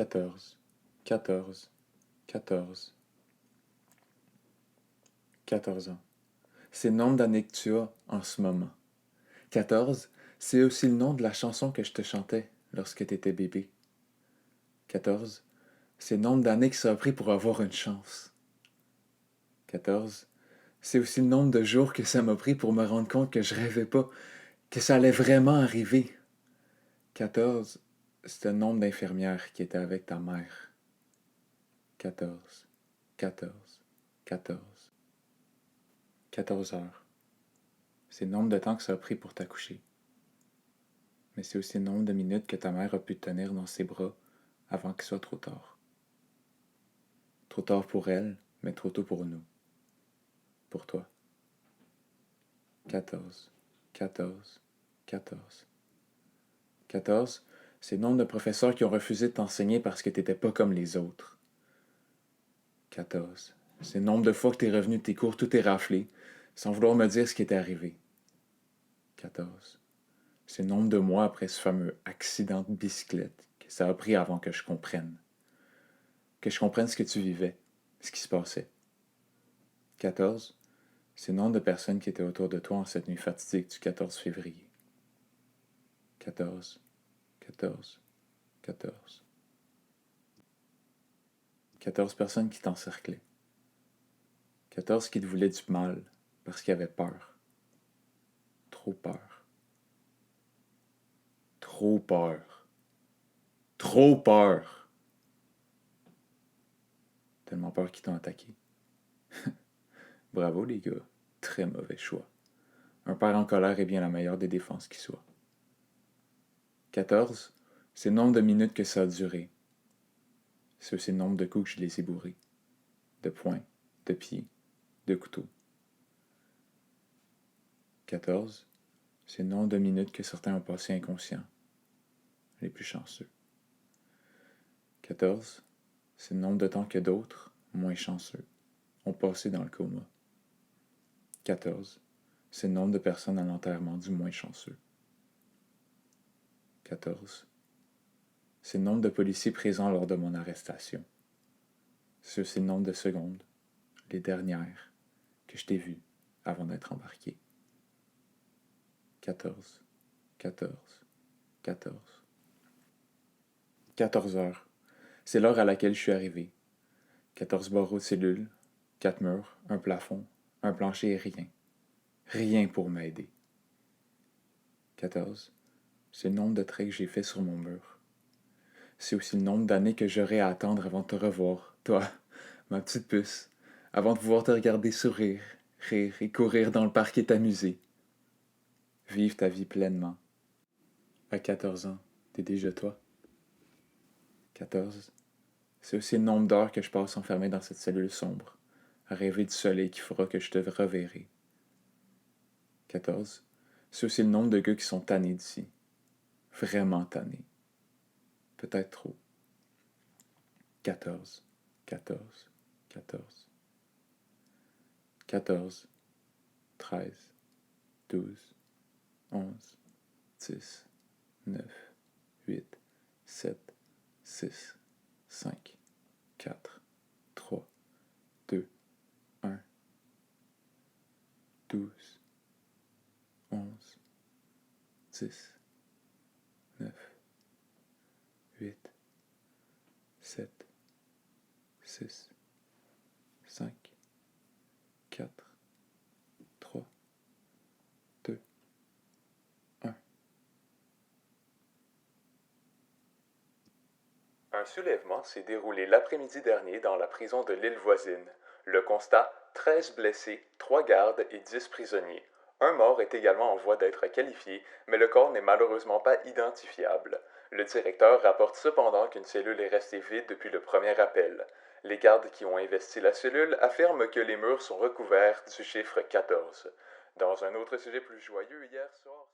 14, 14, 14, 14 ans. C'est le nombre d'années que tu as en ce moment. 14, c'est aussi le nom de la chanson que je te chantais lorsque tu étais bébé. 14, c'est le nombre d'années que ça a pris pour avoir une chance. 14, c'est aussi le nombre de jours que ça m'a pris pour me rendre compte que je rêvais pas, que ça allait vraiment arriver. 14, c'est le nombre d'infirmières qui étaient avec ta mère. 14, 14, 14. 14 heures. C'est le nombre de temps que ça a pris pour t'accoucher. Mais c'est aussi le nombre de minutes que ta mère a pu te tenir dans ses bras avant qu'il soit trop tard. Trop tard pour elle, mais trop tôt pour nous. Pour toi. 14, 14, 14. 14, c'est le nombre de professeurs qui ont refusé de t'enseigner parce que t'étais pas comme les autres. 14, c'est le nombre de fois que t'es revenu de tes cours tout éraflé, sans vouloir me dire ce qui était arrivé. 14, c'est le nombre de mois après ce fameux accident de bicyclette que ça a pris avant que je comprenne. Que je comprenne ce que tu vivais, ce qui se passait. 14, c'est le nombre de personnes qui étaient autour de toi en cette nuit fatidique du 14 février. 14, 14, 14. 14 personnes qui t'encerclaient. 14 qui te voulaient du mal parce qu'ils avaient peur. Trop peur. Trop peur. Trop peur. Tellement peur qu'ils t'ont attaqué. Bravo les gars, très mauvais choix. Un père en colère est bien la meilleure des défenses qui soit. 14, c'est le nombre de minutes que ça a duré. C'est aussi le nombre de coups que je les ai bourrés. De poings, de pieds, de couteaux. 14, c'est le nombre de minutes que certains ont passé inconscients. Les plus chanceux. 14, c'est le nombre de temps que d'autres, moins chanceux, ont passé dans le coma. 14, c'est le nombre de personnes à l'enterrement du moins chanceux. 14, c'est le nombre de policiers présents lors de mon arrestation. C'est aussi le nombre de secondes, les dernières, que je t'ai vues avant d'être embarqué. 14, 14, 14. 14 heures. C'est l'heure à laquelle je suis arrivé. 14 barreaux de cellules, 4 murs, un plafond, un plancher et rien. Rien pour m'aider. 14, c'est le nombre de traits que j'ai fait sur mon mur. C'est aussi le nombre d'années que j'aurai à attendre avant de te revoir, toi, ma petite puce, avant de pouvoir te regarder sourire, rire et courir dans le parc et t'amuser. Vivre ta vie pleinement. À 14 ans, t'es déjà toi. 14, c'est aussi le nombre d'heures que je passe enfermé dans cette cellule sombre, à rêver du soleil qui fera que je te reverrai. 14, c'est aussi le nombre de gars qui sont tannés d'ici. Vraiment tannés. Peut-être trop. 14, 14, 14. 14, 13, 12, 11, 10, 9, 8, 7, 6, 5, 4, 3, 2, 1, 12, 11, 10, 9, 8, 7, 6, 5, 4, 3, 2, 1. Un soulèvement s'est déroulé l'après-midi dernier dans la prison de l'île voisine. Le constat, 13 blessés, 3 gardes et 10 prisonniers. Un mort est également en voie d'être qualifié, mais le corps n'est malheureusement pas identifiable. Le directeur rapporte cependant qu'une cellule est restée vide depuis le premier appel. Les gardes qui ont investi la cellule affirment que les murs sont recouverts du chiffre 14. Dans un autre sujet plus joyeux, hier soir...